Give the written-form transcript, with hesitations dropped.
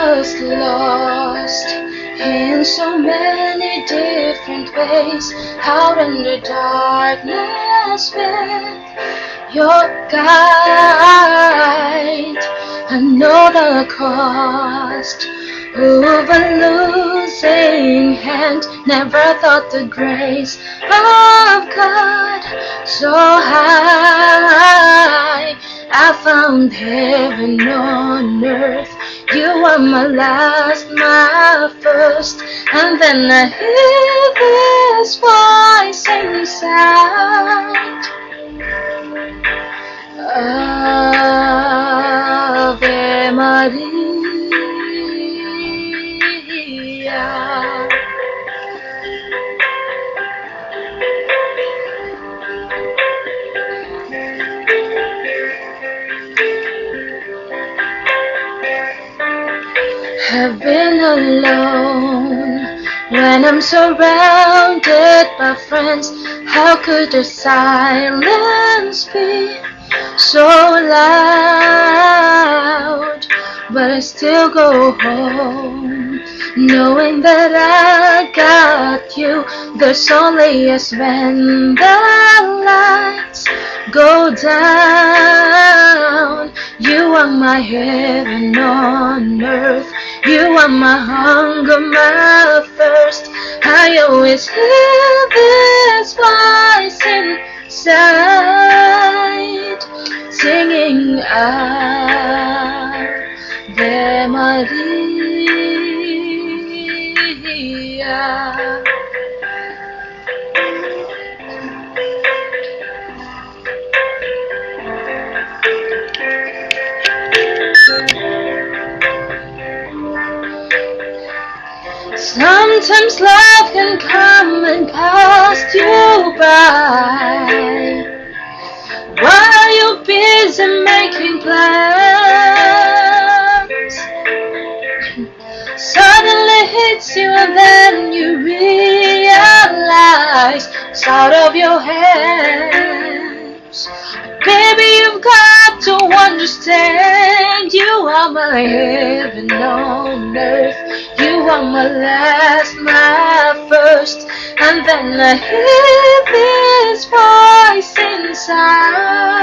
was lost in so many different ways, out in the darkness with your guide. I know the cost of a losing hand. Never thought the grace of God so high. I found heaven on earth. You are my last, my first. And then I hear this voice inside. Ave Maria. Have been alone when I'm surrounded by friends. How could the silence be so loud? But I still go home knowing that I got you. There's only us when the lights go down. You are my heaven on earth. You are my hunger, my thirst. I always hear this voice inside, singing Ave Maria. Sometimes love can come and pass you by while you're busy making plans. Suddenly hits you and then you realize it's out of your hands. Baby, you've got to understand, you are my heaven on earth. You are my last, my first. And then I hear this voice inside.